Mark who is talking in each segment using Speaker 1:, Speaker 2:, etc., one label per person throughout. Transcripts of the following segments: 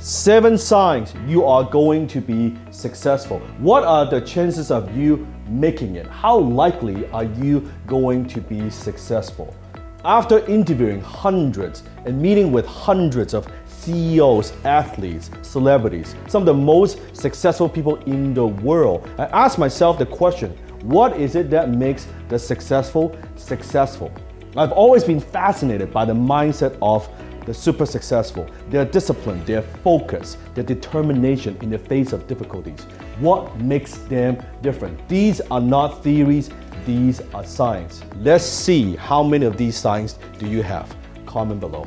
Speaker 1: 7 signs you are going to be successful. What are the chances of you making it? How likely are you going to be successful? After interviewing hundreds and meeting with hundreds of CEOs, athletes, celebrities, some of the most successful people in the world, I asked myself the question, what is it that makes the successful successful? I've always been fascinated by the mindset of the super successful, their discipline, their focus, their determination in the face of difficulties. What makes them different? These are not theories, these are signs. Let's see how many of these signs do you have. Comment below.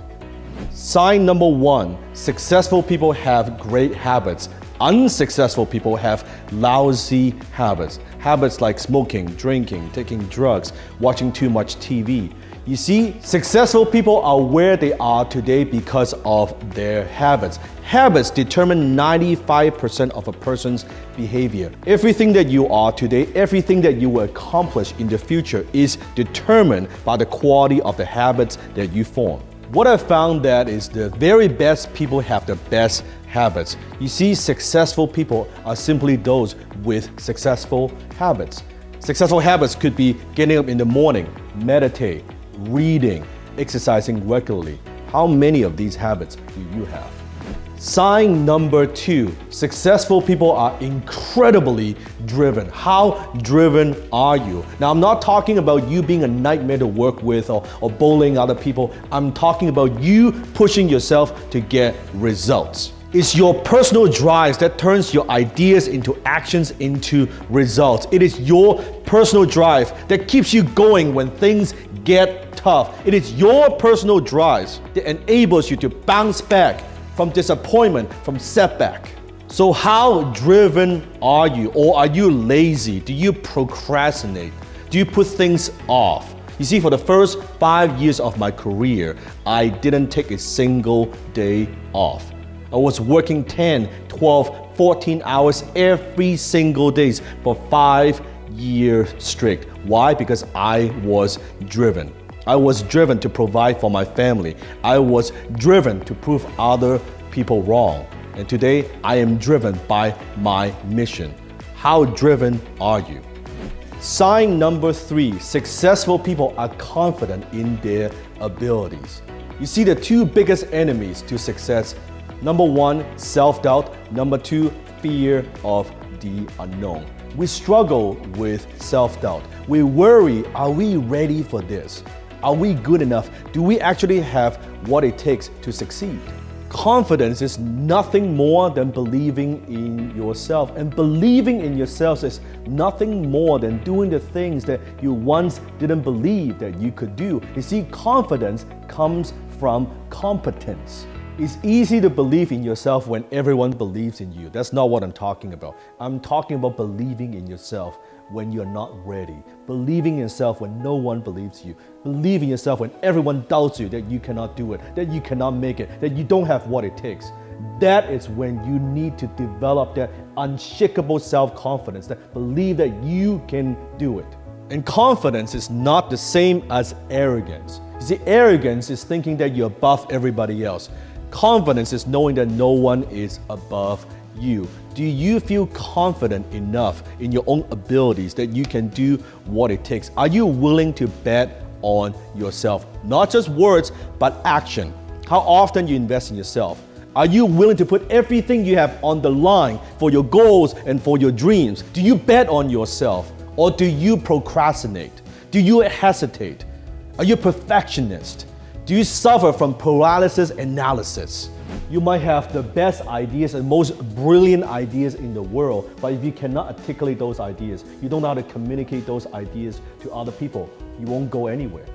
Speaker 1: Sign number 1, successful people have great habits. Unsuccessful people have lousy habits. Habits like smoking, drinking, taking drugs, watching too much TV. You see, successful people are where they are today because of their habits. Habits determine 95% of a person's behavior. Everything that you are today, everything that you will accomplish in the future is determined by the quality of the habits that you form. What I've found that is the very best people have the best habits. You see, successful people are simply those with successful habits. Successful habits could be getting up in the morning, meditate, reading, exercising regularly. How many of these habits do you have? Sign number 2, successful people are incredibly driven. How driven are you? Now, I'm not talking about you being a nightmare to work with or bullying other people. I'm talking about you pushing yourself to get results. It's your personal drive that turns your ideas into actions, into results. It is your personal drive that keeps you going when things get tough. It is your personal drive that enables you to bounce back from disappointment, from setback. So how driven are you? Or are you lazy? Do you procrastinate? Do you put things off? You see, for the first 5 years of my career, I didn't take a single day off. I was working 10, 12, 14 hours every single day for 5 years straight. Why? Because I was driven. I was driven to provide for my family. I was driven to prove other people wrong. And today, I am driven by my mission. How driven are you? Sign number 3, successful people are confident in their abilities. You see, the 2 biggest enemies to success: number 1, self-doubt. Number 2, fear of the unknown. We struggle with self-doubt. We worry, are we ready for this? Are we good enough? Do we actually have what it takes to succeed? Confidence is nothing more than believing in yourself. And believing in yourself is nothing more than doing the things that you once didn't believe that you could do. You see, confidence comes from competence. It's easy to believe in yourself when everyone believes in you. That's not what I'm talking about. I'm talking about believing in yourself when you're not ready. Believing in yourself when no one believes you. Believing in yourself when everyone doubts you that you cannot do it, that you cannot make it, that you don't have what it takes. That is when you need to develop that unshakable self-confidence, that believe that you can do it. And confidence is not the same as arrogance. You see, arrogance is thinking that you're above everybody else. Confidence is knowing that no one is above you. Do you feel confident enough in your own abilities that you can do what it takes? Are you willing to bet on yourself? Not just words, but action. How often you invest in yourself? Are you willing to put everything you have on the line for your goals and for your dreams? Do you bet on yourself? Or do you procrastinate? Do you hesitate? Are you a perfectionist? Do you suffer from paralysis analysis? You might have the best ideas and most brilliant ideas in the world, but if you cannot articulate those ideas, you don't know how to communicate those ideas to other people, you won't go anywhere.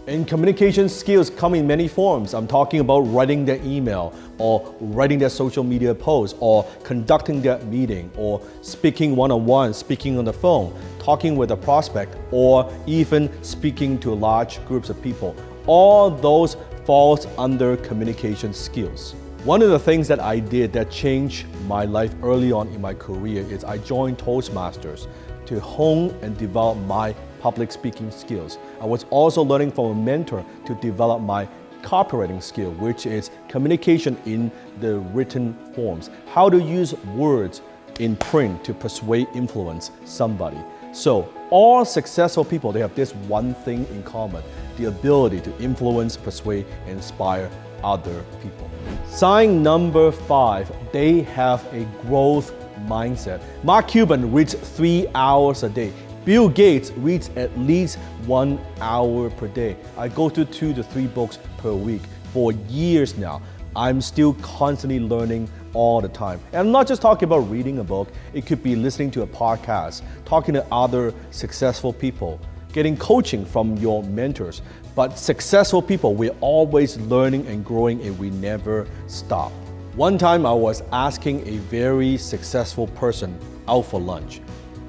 Speaker 1: And communication skills come in many forms. I'm talking about writing their email, or writing their social media post, or conducting that meeting, or speaking one-on-one, speaking on the phone, talking with a prospect, or even speaking to large groups of people. All those falls under communication skills. One of the things that I did that changed my life early on in my career is I joined Toastmasters to hone and develop my public speaking skills. I was also learning from a mentor to develop my copywriting skill, which is communication in the written forms. How to use words in print to persuade, influence somebody. So all successful people, they have this one thing in common: the ability to influence, persuade, and inspire other people. Sign number 5, they have a growth mindset. Mark Cuban reads 3 hours a day. Bill Gates reads at least 1 hour per day. I go through 2 to 3 books per week for years now. I'm still constantly learning all the time. And I'm not just talking about reading a book. It could be listening to a podcast, talking to other successful people, getting coaching from your mentors. But successful people, we're always learning and growing, and we never stop. One time I was asking a very successful person out for lunch.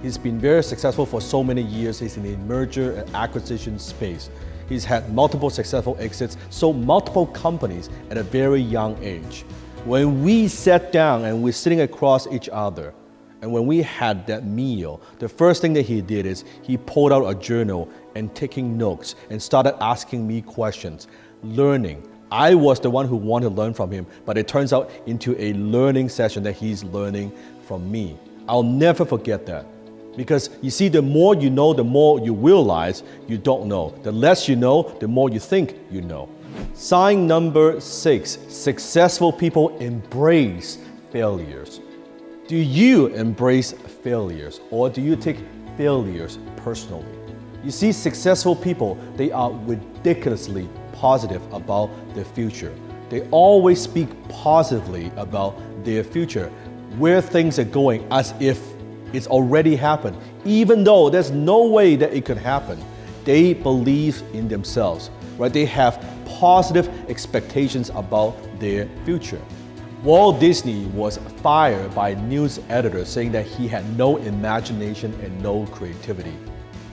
Speaker 1: He's been very successful for so many years. He's in the merger and acquisition space. He's had multiple successful exits, sold multiple companies at a very young age. When we sat down and we're sitting across each other, and when we had that meal, the first thing that he did is he pulled out a journal and taking notes and started asking me questions, learning. I was the one who wanted to learn from him, but it turns out into a learning session that he's learning from me. I'll never forget that. Because you see, the more you know, the more you realize you don't know. The less you know, the more you think you know. Sign number 6, successful people embrace failures. Do you embrace failures, or do you take failures personally? You see, successful people, they are ridiculously positive about their future. They always speak positively about their future, where things are going, as if it's already happened. Even though there's no way that it could happen, they believe in themselves, right? They have positive expectations about their future. Walt Disney was fired by a news editor saying that he had no imagination and no creativity.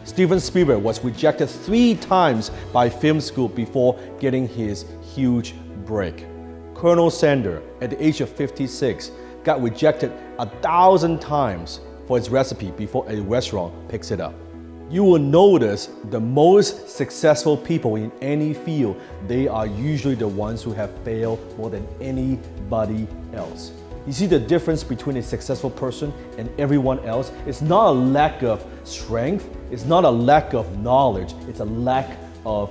Speaker 1: Steven Spielberg was rejected 3 times by film school before getting his huge break. Colonel Sanders, at the age of 56, got rejected 1,000 times for his recipe before a restaurant picks it up. You will notice the most successful people in any field, they are usually the ones who have failed more than anybody else. You see, the difference between a successful person and everyone else? It's not a lack of strength, it's not a lack of knowledge, it's a lack of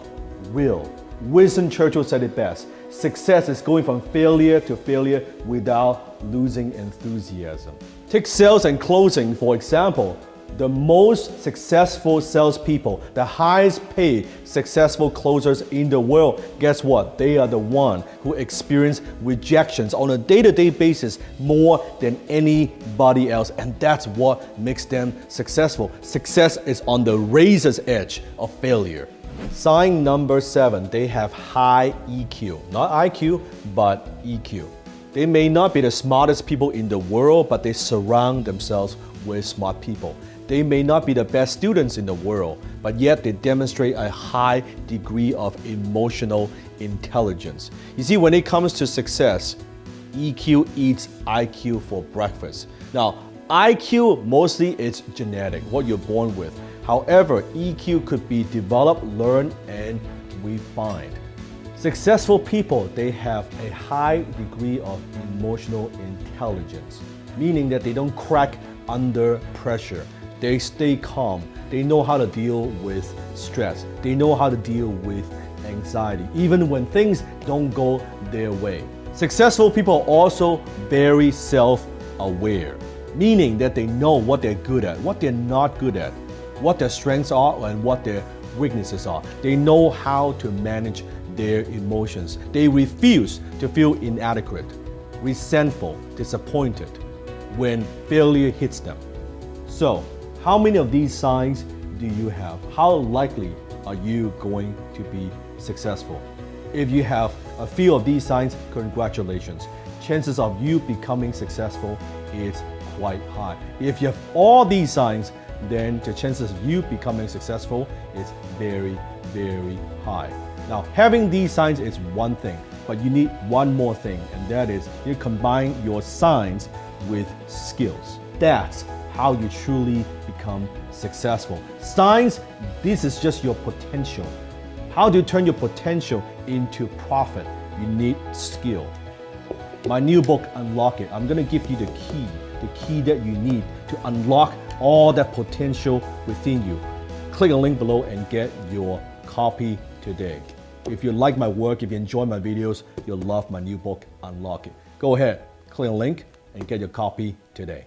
Speaker 1: will. Winston Churchill said it best: success is going from failure to failure without losing enthusiasm. Take sales and closing, for example. The most successful salespeople, the highest paid successful closers in the world, guess what? They are the one who experience rejections on a day-to-day basis more than anybody else. And that's what makes them successful. Success is on the razor's edge of failure. Sign number 7, they have high EQ. Not IQ, but EQ. They may not be the smartest people in the world, but they surround themselves with smart people. They may not be the best students in the world, but yet they demonstrate a high degree of emotional intelligence. You see, when it comes to success, EQ eats IQ for breakfast. Now, IQ mostly is genetic, what you're born with. However, EQ could be developed, learned, and refined. Successful people, they have a high degree of emotional intelligence, meaning that they don't crack under pressure. They stay calm. They know how to deal with stress. They know how to deal with anxiety, even when things don't go their way. Successful people are also very self-aware, meaning that they know what they're good at, what they're not good at, what their strengths are and what their weaknesses are. They know how to manage their emotions. They refuse to feel inadequate, resentful, disappointed when failure hits them. So, how many of these signs do you have? How likely are you going to be successful? If you have a few of these signs, congratulations. Chances of you becoming successful is quite high. If you have all these signs, then the chances of you becoming successful is very, very high. Now, having these signs is one thing, but you need one more thing, and that is you combine your signs with skills. That's how you truly become successful. Signs, this is just your potential. How do you turn your potential into profit? You need skill. My new book, Unlock It, I'm going to give you the key that you need to unlock all that potential within you. Click the link below and get your copy today. If you like my work, if you enjoy my videos, you'll love my new book, Unlock It. Go ahead, click the link and get your copy today.